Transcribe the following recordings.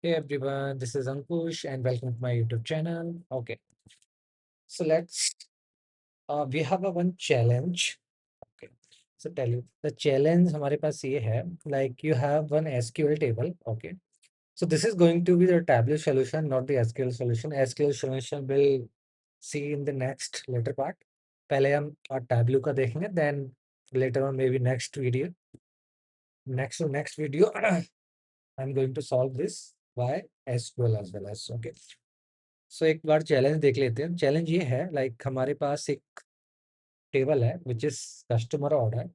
Hey everyone, this is Ankush and welcome to my YouTube channel. Okay, so we have a one challenge. Okay, so tell you the challenge हमारे पास ये है like you have one SQL table. Okay, so this is going to be the Tableau solution, not the SQL solution. SQL solution will see in the next later part. पहले हम Tableau का देखेंगे, then later on maybe next video I'm going to solve this by SQL as well as okay. सो एक बार challenge देख लेते हैं। Challenge ये है लाइक हमारे पास एक टेबल है विच इज कस्टमर ऑर्डर।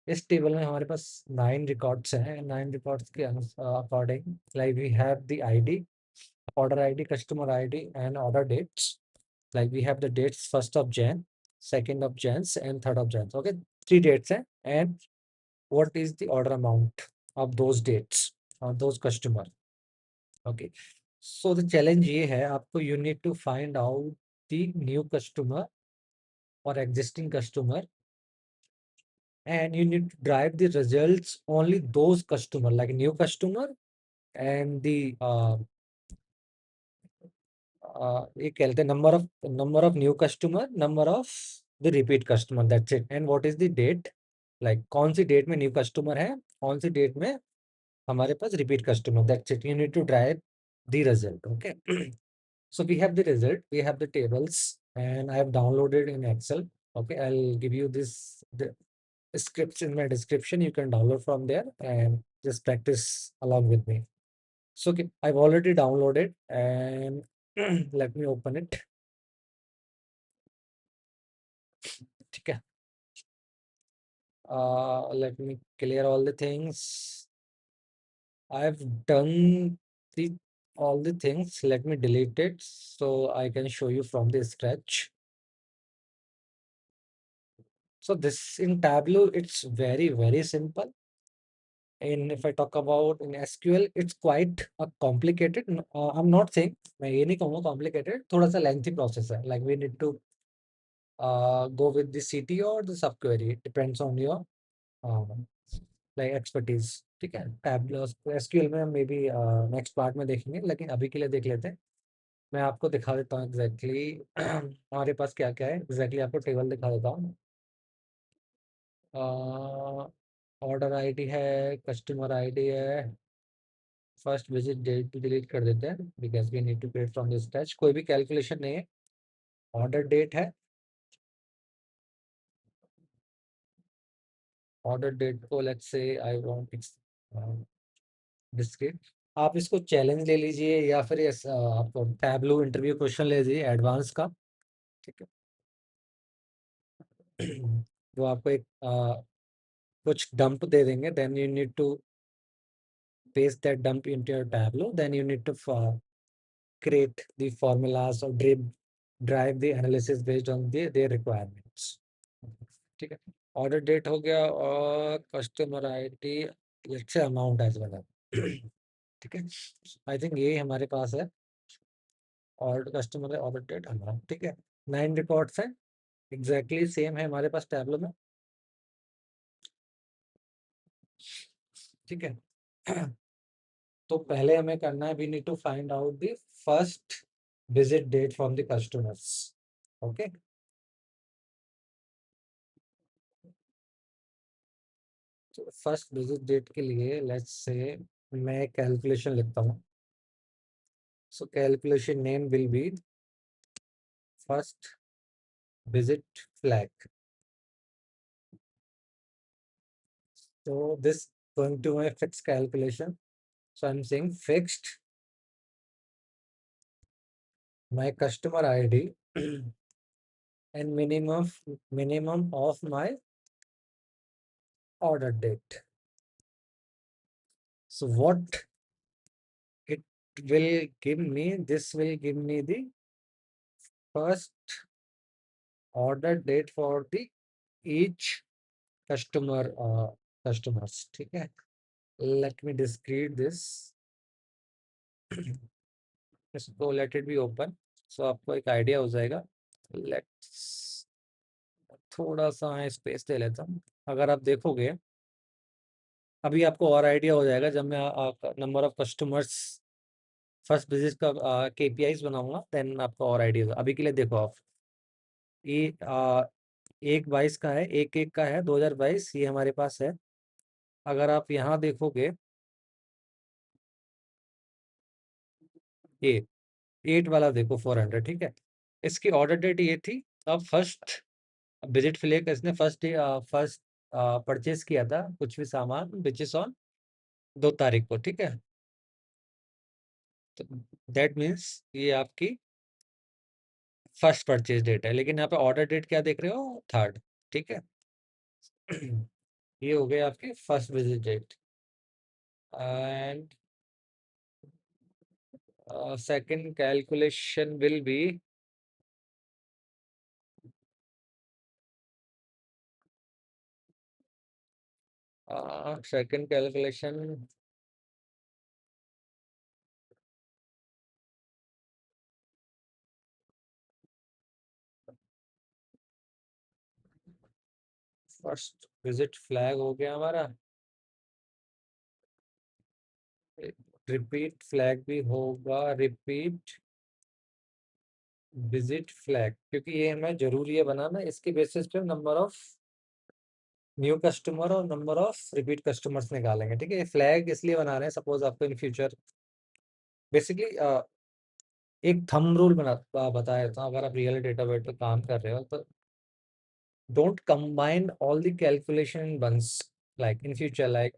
इस टेबल में हमारे पास 9 रिकॉर्ड्स हैं। 9 रिकॉर्ड्स के according like we have the ID, order ID, customer ID and order dates. Like we have the dates 1st of Jan, 2nd of Jan and 3rd of Jan। Okay, 3 dates हैं and what is the order amount of those dates और those customer. Okay, so the challenge ये है आपको, you need to find out the new customer or existing customer, and you need to drive the results only those customer like new customer and the ये कहते हैं number of new customer, number of the repeat customer, that's it। and what is the date, like कौन सी date में new customer है, कौन सी date में हमारे पास repeat customer, that's it। you need to drive the result। okay, so we have the result, we have the tables, and I have downloaded in Excel। okay, I'll give you the scripts in my description, you can download from there and just practice along with me। So okay, I've already downloaded and let me open it। ठीक है, let me clear all the things। I've done the all the things, let me delete it so I can show you from the scratch। So this in Tableau it's very simple, and if I talk about in SQL it's quite complicated। I'm not saying, मैं ये नहीं कहूँगा complicated, थोड़ा सा lengthy process है, like we need to go with the CT or the subquery, it depends on your uh, like expertise। ठीक है, Tableau SQL में मे बी नेक्स्ट पार्ट में देखेंगे, लेकिन अभी के लिए देख लेते हैं। मैं आपको दिखा देता हूँ एग्जैक्टली हमारे पास क्या क्या है, एग्जैक्टली आपको टेबल दिखा देता हूँ। ऑर्डर आईडी है, कस्टमर आईडी है, फर्स्ट विजिट डेट भी डिलीट कर देते हैं because we need to create from this scratch, कोई भी कैलकुलेशन नहीं है। ऑर्डर डेट है, ऑर्डर डेट को let's say I want describe. आप इसको चैलेंज ले लीजिए या फिर आपको टैबलू इंटरव्यू क्वेश्चन ले लीजिए एडवांस का। ठीक है वो आपको एक कुछ डंप दे देंगे, then you need to paste that dump into your Tableau, then you need to create the formulas or drive the analysis based on their requirements। ठीक है, ऑर्डर डेट हो गया और कस्टमर आईडी, अच्छे अमाउंट एज वेल। ठीक है, I think ये हमारे पास है, और कस्टमर है, ऑर्डर डेट, अमाउंट। ठीक है, 9 रिकॉर्ड्स हैं, एग्जैक्टली सेम है हमारे पास टैबलो में। ठीक है तो पहले हमें करना है, we need to find out the first visit date from the customers. Okay, तो फर्स्ट विजिट डेट के लिए लेट्स से मैं कैलकुलेशन लिखता हूँ। So calculation name will be first visit flag. So this going to my fixed calculation. So I'm saying fixed my customer ID and minimum of my order date। So what it will give me, this will give me the first order date for the each customer customers। ठीक है, let me discrete this इसको let it be open, so आपको एक idea हो जाएगा। Let's थोड़ा सा space दे लेता हूँ। अगर आप देखोगे अभी आपको और आइडिया हो जाएगा जब मैं number of customers first visit का केपीआईज बनाऊंगा, देन आपको और आइडिया। अभी के लिए देखो आप, ये 1/22 का है, 1/1 का है, 2022 ये हमारे पास है। अगर आप यहाँ देखोगे, ये 8 वाला देखो 400, ठीक है। इसकी ऑर्डर डेट ये थी। अब फर्स्ट विजिट फ्लेक इसने फर्स्ट परचेज किया था कुछ भी सामान, विच इज ऑन 2 तारीख को, ठीक है। तो दैट मीन्स ये आपकी फर्स्ट परचेज डेट है, लेकिन यहाँ पे ऑर्डर डेट क्या देख रहे हो, 3rd, ठीक है। ये हो गया आपकी first visit date. And second calculation will be, second calculation first visit flag हो गया हमारा, रिपीट फ्लैग भी होगा, रिपीट विजिट फ्लैग, क्योंकि ये हमें जरूरी है बनाना। इसके बेसिस पे नंबर ऑफ न्यू कस्टमर और नंबर ऑफ रिपीट कस्टमर्स निकालेंगे, ठीक है। फ्लैग इसलिए बना रहे हैं, सपोज आपको इन फ्यूचर बेसिकली एक थंब रूल बताया था, अगर आप रियल डेटा बेट पे काम कर रहे हो तो don't combine all the calculation in once, like in future, like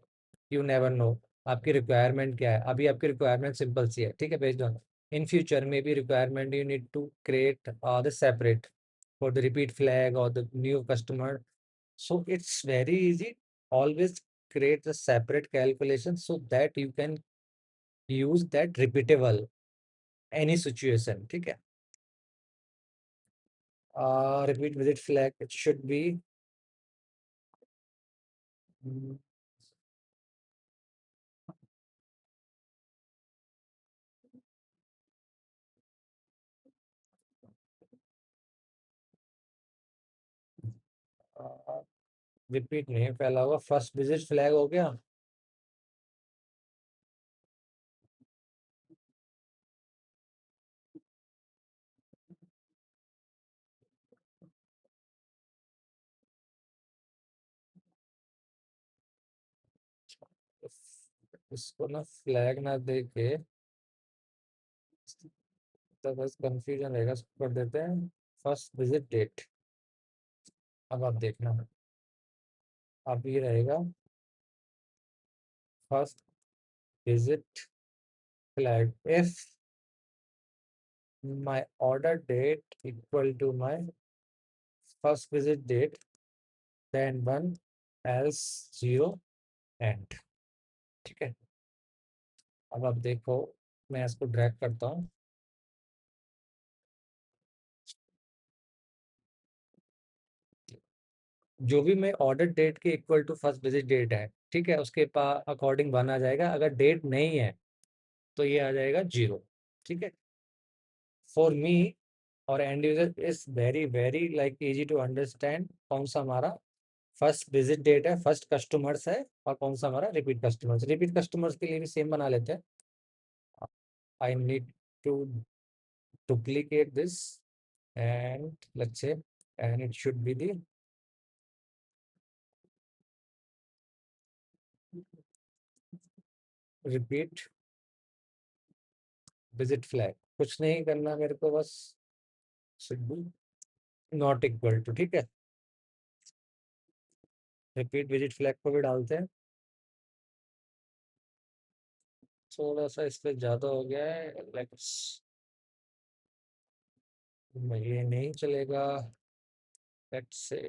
you never know आपकी रिक्वायरमेंट क्या है। अभी आपकी रिक्वायरमेंट सिंपल सी है, ठीक है, based on in future may be requirement you need to create the separate for the repeat flag और the new customer, so it's very easy, always create a separate calculation so that you can use that repeatable any situation, ठीक है। Repeat visit flag, it should be repeat नहीं फैला हुआ, first visit flag हो गया। इसको ना flag ना दे के, तो बस कंफ्यूजन रहेगा, इसको कर देते हैं फर्स्ट विजिट डेट। अब आप देखना, अब ये रहेगा first visit flag if my order date equal to my first visit date then 1 else 0 end, ठीक है। अब आप देखो, मैं इसको ड्रैग करता हूँ। जो भी मैं ऑर्डर डेट के equal to first visit date है, ठीक है, उसके अकॉर्डिंग 1 आ जाएगा। अगर डेट नहीं है तो ये आ जाएगा 0, ठीक है। फॉर मी और end user is very very like easy to understand कौन सा हमारा फर्स्ट विजिट डेट है, फर्स्ट कस्टमर्स है, और कौन सा हमारा रिपीट कस्टमर्स। रिपीट कस्टमर्स के लिए भी सेम बना लेते हैं। I need to duplicate this and let's say, and it should be the repeat visit flag. कुछ नहीं करना मेरे को, बस should be not equal to, ठीक है। रिपीट विजिट फ्लैग को भी डालते हैं। थोड़ा सा इस पे ज्यादा हो गया है, लेट्स, ये नहीं चलेगा, लेट्स से।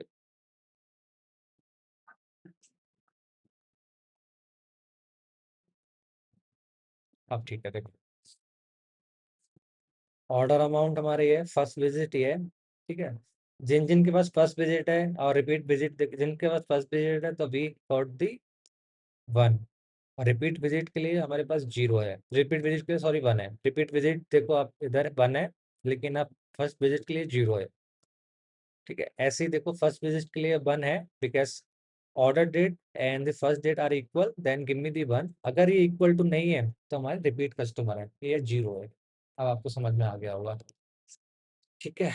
अब ठीक है, देखो ऑर्डर अमाउंट हमारे ये फर्स्ट विजिट ही है, ठीक है। जिन जिन के पास फर्स्ट विजिट है और रिपीट विजिट, जिनके पास फर्स्ट विजिट है तो we got the 1। Repeat visit के लिए हमारे पास 0 है, रिपीट विजिट के लिए सॉरी 1 है। रिपीट विजिट देखो आप इधर 1 है, लेकिन आप फर्स्ट विजिट के लिए 0 है, ठीक है। ऐसे ही देखो फर्स्ट विजिट के लिए 1 है because order date and the first date are equal, then give me the one. अगर ये इक्वल टू नहीं है तो हमारे रिपीट कस्टमर है, ये जीरो है। अब आपको समझ में आ गया होगा, ठीक है।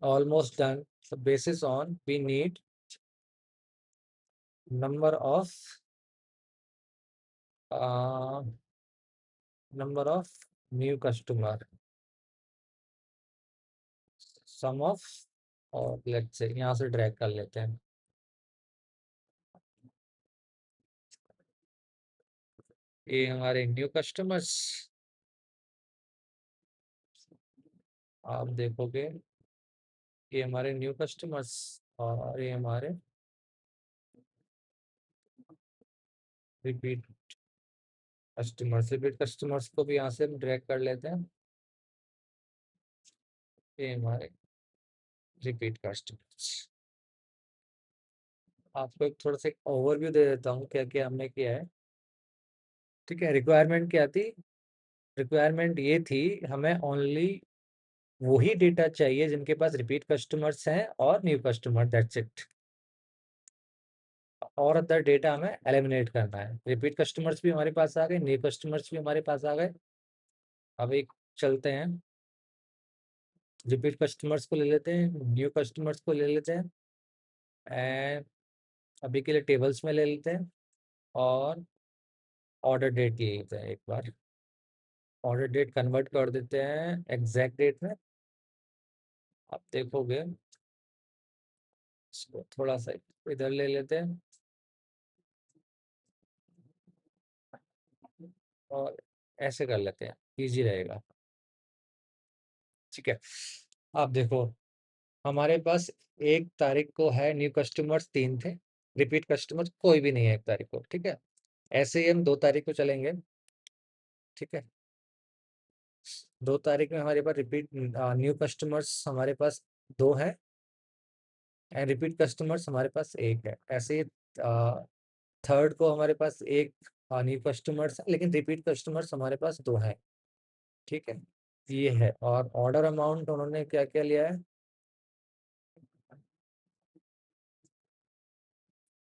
Almost done. So basis on we need number of uh, number of new customer, sum of, और लेट्स से यहाँ से ड्रैग कर लेते हैं। ये हमारे न्यू कस्टमर्स, आप देखोगे ये हमारे न्यू कस्टमर्स और ये हमारे रिपीट कस्टमर्स। रिपीट कस्टमर्स को भी यहाँ से हम ड्रैग कर लेते हैं, ये हमारे रिपीट कस्टमर्स। आपको एक थोड़ा सा ओवरव्यू दे देता हूँ क्या क्या हमने किया है, ठीक है। रिक्वायरमेंट क्या थी? रिक्वायरमेंट ये थी हमें ओनली वही डेटा चाहिए जिनके पास रिपीट कस्टमर्स हैं और न्यू कस्टमर, दैट्स इट। और अदर डेटा हमें एलिमिनेट करना है। रिपीट कस्टमर्स भी हमारे पास आ गए, न्यू कस्टमर्स भी हमारे पास आ गए। अब एक चलते हैं, रिपीट कस्टमर्स को ले लेते हैं, न्यू कस्टमर्स को ले लेते हैं, एंड अभी के लिए टेबल्स में ले लेते हैं और ऑर्डर डेट ले लेते हैं। एक बार ऑर्डर डेट कन्वर्ट कर देते हैं एग्जैक्ट डेट में। आप देखोगे इसको थोड़ा सा इधर ले लेते हैं और ऐसे कर लेते हैं, इजी रहेगा, ठीक है। आप देखो हमारे पास 1 तारीख को है न्यू कस्टमर्स 3 थे, रिपीट कस्टमर कोई भी नहीं है 1 तारीख को, ठीक है। ऐसे ही हम 2 तारीख को चलेंगे, ठीक है। 2 तारीख में हमारे पास रिपीट न्यू कस्टमर्स हमारे पास 2 है एंड रिपीट कस्टमर्स हमारे पास 1 है। ऐसे ही 3rd को हमारे पास 1 न्यू कस्टमर्स है लेकिन रिपीट कस्टमर्स हमारे पास 2 है, ठीक है। ये है। और ऑर्डर अमाउंट उन्होंने क्या क्या लिया है,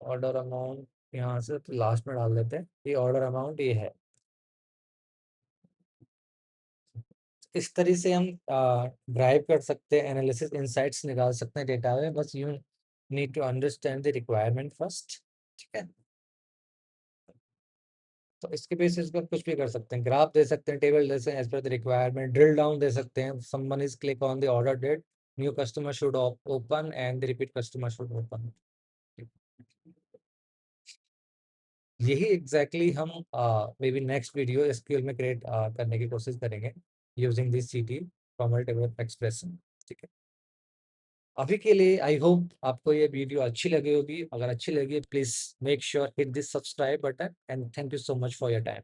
ऑर्डर अमाउंट यहाँ से तो लास्ट में डाल देते हैं, ये ऑर्डर अमाउंट ये है। इस तरह से हम ड्राइव कर सकते हैं, एनालिसिस इंसाइट्स निकाल सकते हैं डेटा में। बस you need to understand the requirement first, ठीक है। तो इसके बेसिस पर कुछ भी कर सकते हैं, ग्राफ दे सकते हैं, टेबल दे सकते हैं, एज पर द रिक्वायरमेंट ड्रिल डाउन दे सकते हैं। Someone is click on the order date, new customer should open and the repeat customer should open. यही एग्जैक्टली हम may be next video SQL में क्रिएट करने की कोशिश करेंगे using this CT formal table expression, ठीक है। अभी के लिए आई होप आपको ये वीडियो अच्छी लगी होगी। अगर अच्छी लगी please make sure hit this subscribe button and thank you so much for your time.